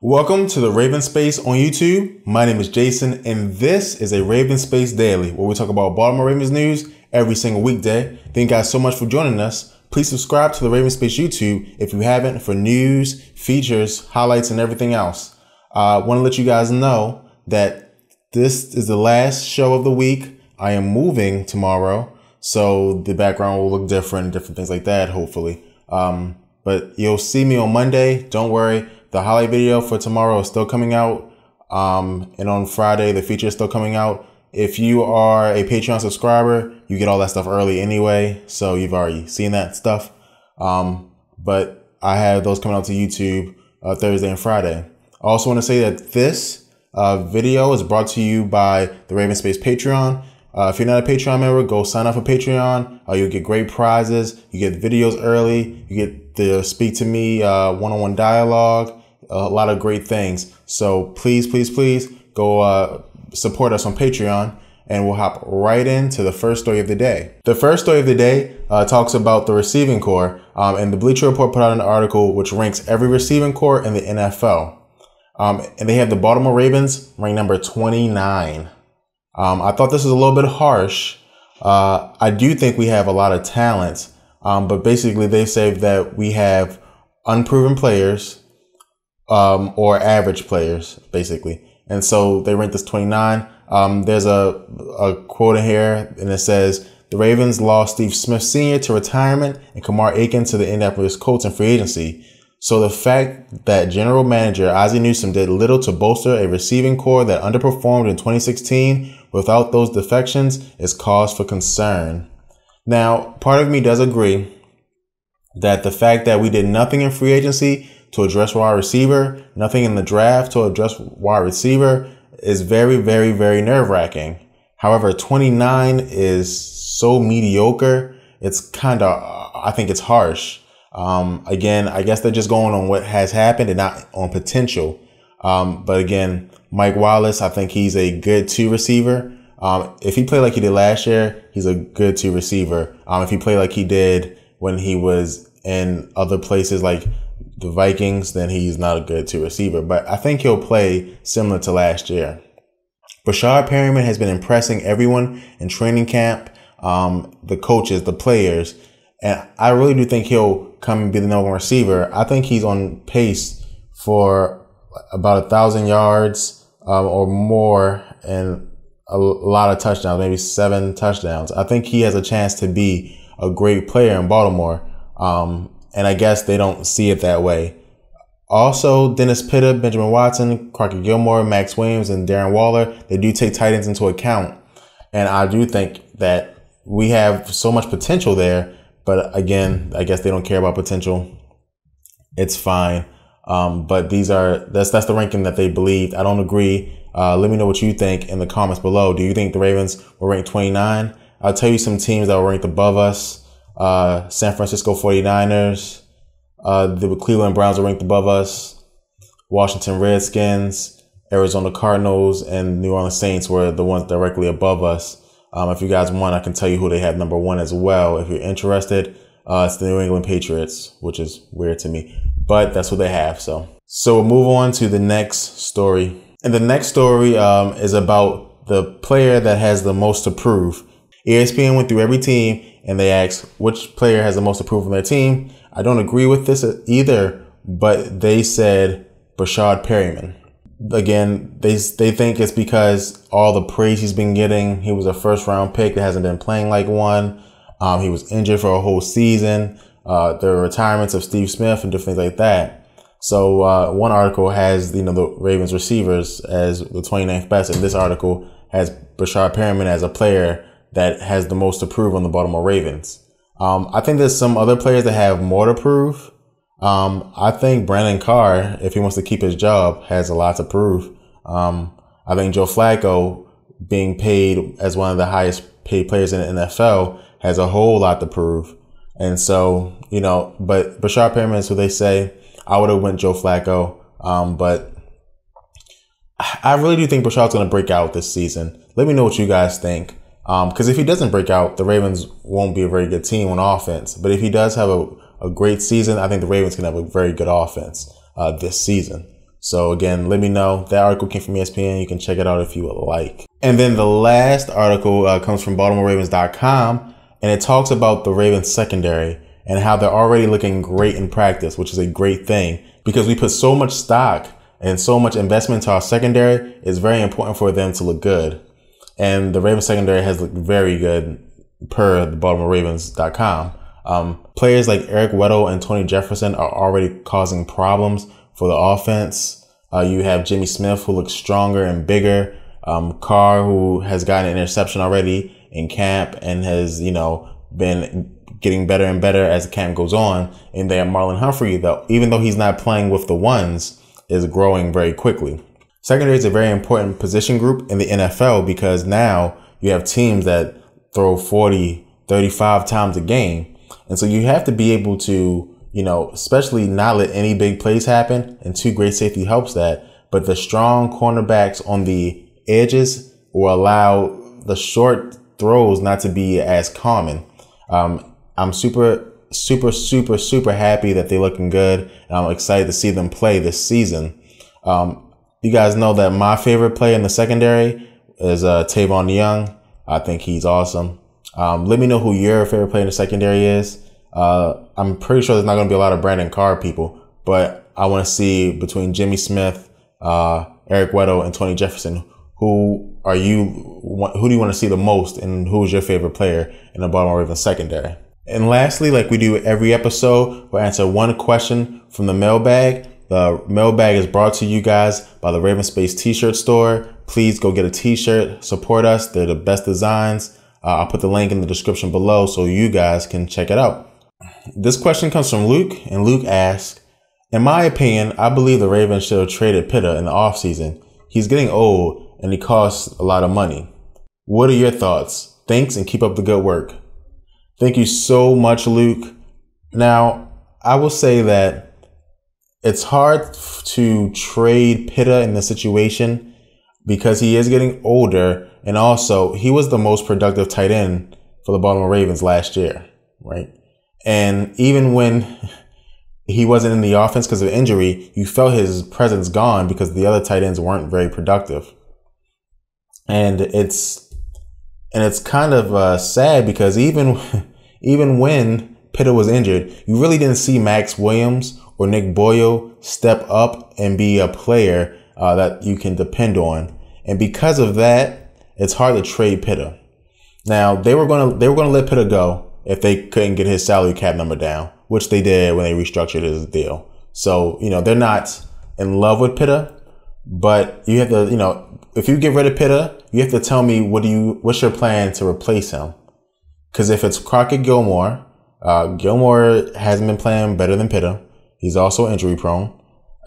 Welcome to the RavensSpace on YouTube. My name is Jason, and this is a RavensSpace Daily, where we talk about Baltimore Ravens news every single weekday. Thank you guys so much for joining us. Please subscribe to the RavensSpace YouTube if you haven't for news, features, highlights, and everything else. I want to let you guys know that this is the last show of the week. I am moving tomorrow, so the background will look different things like that, hopefully. But you'll see me on Monday. Don't worry. The highlight video for tomorrow is still coming out. And on Friday, the feature is still coming out. If you are a Patreon subscriber, you get all that stuff early anyway. So you've already seen that stuff. But I have those coming out to YouTube Thursday and Friday. I also want to say that this video is brought to you by the RavensSpace Patreon. If you're not a Patreon member, go sign up for Patreon. You'll get great prizes. You get videos early. You get to speak to me, one-on-one dialogue, a lot of great things. So please go support us on Patreon, and we'll hop right into the first story of the day. The first story of the day talks about the receiving corps, and the Bleacher Report put out an article which ranks every receiving corps in the NFL. And they have the Baltimore Ravens ranked number 29. I thought this was a little bit harsh. I do think we have a lot of talent, but basically they say that we have unproven players or average players, basically. And so they rank this 29. There's a quote in here, and it says, the Ravens lost Steve Smith Sr. to retirement and Kamar Aiken to the Indianapolis Colts in free agency. So the fact that General Manager Ozzie Newsome did little to bolster a receiving corps that underperformed in 2016 without those defections is cause for concern. Now, part of me does agree that the fact that we did nothing in free agency to address wide receiver, nothing in the draft to address wide receiver is very nerve-wracking. However, 29 is so mediocre. It's I think it's harsh. Again, I guess they're just going on what has happened and not on potential. But again, Mike Wallace, I think he's a good 2 receiver. If he played like he did last year, he's a good 2 receiver. If he played like he did when he was in other places like the Vikings, then he's not a good 2 receiver. But I think he'll play similar to last year. Brashad Perryman has been impressing everyone in training camp, the coaches, the players. And I really do think he'll come and be the number 1 receiver. I think he's on pace for about 1,000 yards or more and a lot of touchdowns, maybe 7 touchdowns. I think he has a chance to be a great player in Baltimore. And I guess they don't see it that way. Also, Dennis Pitta, Benjamin Watson, Crockett Gilmore, Max Williams, and Darren Waller, they do take tight ends into account. And I do think that we have so much potential there. But again, I guess they don't care about potential. It's fine. But that's the ranking that they believed. I don't agree. Let me know what you think in the comments below. Do you think the Ravens were ranked 29? I'll tell you some teams that were ranked above us. San Francisco 49ers. The Cleveland Browns were ranked above us. Washington Redskins, Arizona Cardinals, and New Orleans Saints were the ones directly above us. If you guys want, I can tell you who they have number 1 as well. If you're interested, it's the New England Patriots, which is weird to me, but that's what they have. So we'll move on to the next story. And the next story is about the player that has the most to prove. ESPN went through every team and they asked which player has the most to prove on their team. I don't agree with this either, but they said Brashad Perryman. Again, they think it's because all the praise he's been getting. He was a first-round pick that hasn't been playing like one. He was injured for a whole season. The retirements of Steve Smith and different things like that. So one article has the Ravens Receivers as the 29th best, and this article has Brashad Perryman as a player that has the most to prove on the Baltimore Ravens. I think there's some other players that have more to prove. I think Brandon Carr, if he wants to keep his job, has a lot to prove. I think Joe Flacco, being paid as one of the highest paid players in the NFL, has a whole lot to prove. And so, but Brashad Perryman is who they say. I would have went Joe Flacco. But I really do think Brashad's going to break out this season. Let me know what you guys think. Because if he doesn't break out, the Ravens won't be a very good team on offense. But if he does have a great season, I think the Ravens can have a very good offense this season. So again, let me know. That article came from ESPN. You can check it out if you would like. And then the last article comes from BaltimoreRavens.com, and it talks about the Ravens secondary and how they're already looking great in practice, which is a great thing because we put so much stock and so much investment into our secondary. It's very important for them to look good. And the Ravens secondary has looked very good per the BaltimoreRavens.com. Players like Eric Weddle and Tony Jefferson are already causing problems for the offense. You have Jimmy Smith, who looks stronger and bigger. Carr, who has gotten an interception already in camp and has, been getting better and better as the camp goes on. And then Marlon Humphrey, though, even though he's not playing with the ones, is growing very quickly. Secondary is a very important position group in the NFL because now you have teams that throw 40, 35 times a game. And so you have to be able to, especially not let any big plays happen. And two great safety helps that. But the strong cornerbacks on the edges will allow the short throws not to be as common. I'm super happy that they're looking good. And I'm excited to see them play this season. You guys know that my favorite player in the secondary is Tavon Young. I think he's awesome. Let me know who your favorite player in the secondary is. I'm pretty sure there's not going to be a lot of Brandon Carr people, but I want to see between Jimmy Smith, Eric Weddle, and Tony Jefferson, who do you want to see the most, and who's your favorite player in the Baltimore Ravens secondary? And lastly, like we do every episode, we'll answer one question from the mailbag. The mailbag is brought to you guys by the RavensSpace t-shirt store. Please go get a t-shirt, support us. They're the best designs. I'll put the link in the description below so you guys can check it out. This question comes from Luke, and Luke asks, in my opinion, I believe the Ravens should have traded Pitta in the offseason. He's getting old and he costs a lot of money. What are your thoughts? Thanks and keep up the good work. Thank you so much, Luke. Now, I will say that it's hard to trade Pitta in this situation because he is getting older, and also he was the most productive tight end for the Baltimore Ravens last year, right? And even when he wasn't in the offense because of injury, you felt his presence gone because the other tight ends weren't very productive. And it's kind of sad because even when Pitta was injured, you really didn't see Max Williams or Nick Boyle step up and be a player that you can depend on. And because of that, it's hard to trade Pitta. Now, they were going to let Pitta go if they couldn't get his salary cap number down, which they did when they restructured his deal. So, they're not in love with Pitta, but you have to, if you get rid of Pitta, you have to tell me what's your plan to replace him? Because if it's Crockett Gilmore, Gilmore hasn't been playing better than Pitta. He's also injury prone.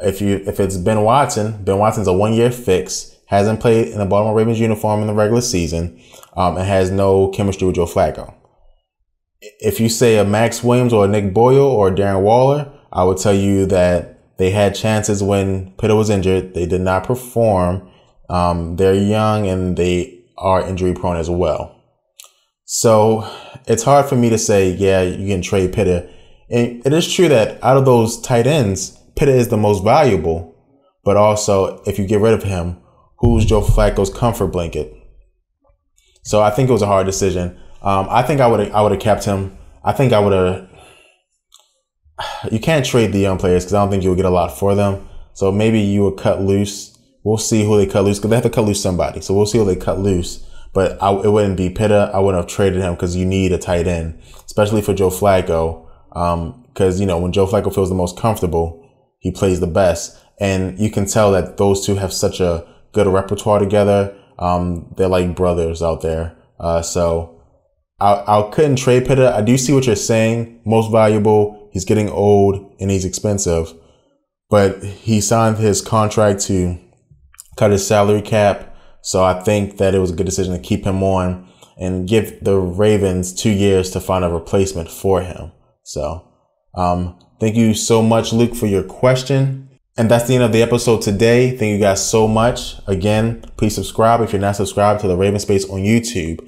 If it's Ben Watson's a 1-year fix, hasn't played in a Baltimore Ravens uniform in the regular season, and has no chemistry with Joe Flacco. If you say a Max Williams or a Nick Boyle or a Darren Waller, I would tell you that they had chances when Pitta was injured. They did not perform. They're young and they are injury prone as well. So it's hard for me to say, yeah, you can trade Pitta. And it is true that out of those tight ends, Pitta is the most valuable. But also, if you get rid of him, who's Joe Flacco's comfort blanket? So I think it was a hard decision. I think I would have kept him. I think I would have. You can't trade the young players because I don't think you'll get a lot for them. So maybe you would cut loose. We'll see who they cut loose because they have to cut loose somebody. So we'll see who they cut loose. But it wouldn't be Pitta. I wouldn't have traded him because you need a tight end, especially for Joe Flacco. Because, when Joe Flacco feels the most comfortable, he plays the best. And you can tell that those two have such a good repertoire together. They're like brothers out there. So I couldn't trade Pitta. I do see what you're saying. Most valuable. He's getting old and he's expensive. But he signed his contract to cut his salary cap. So I think that it was a good decision to keep him on and give the Ravens 2 years to find a replacement for him. So thank you so much, Luke, for your question. And that's the end of the episode today. Thank you guys so much. Again, please subscribe if you're not subscribed to the RavensSpace on YouTube.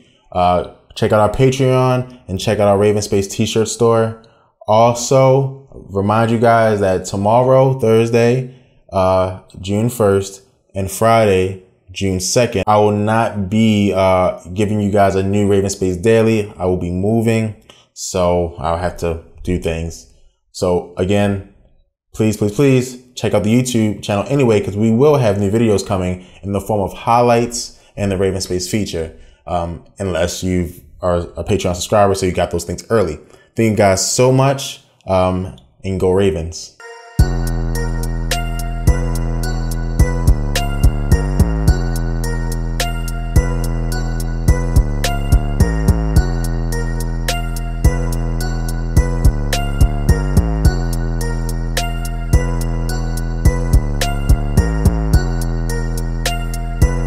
Check out our Patreon and check out our RavensSpace t-shirt store. Also, remind you guys that tomorrow, Thursday, June 1st, and Friday, June 2nd. I will not be giving you guys a new Raven Space Daily. I will be moving, so I'll have to do things. So again, please check out the YouTube channel anyway, because we will have new videos coming in the form of highlights and the Raven Space feature, unless you are a Patreon subscriber, so you got those things early. Thank you guys so much, and go Ravens.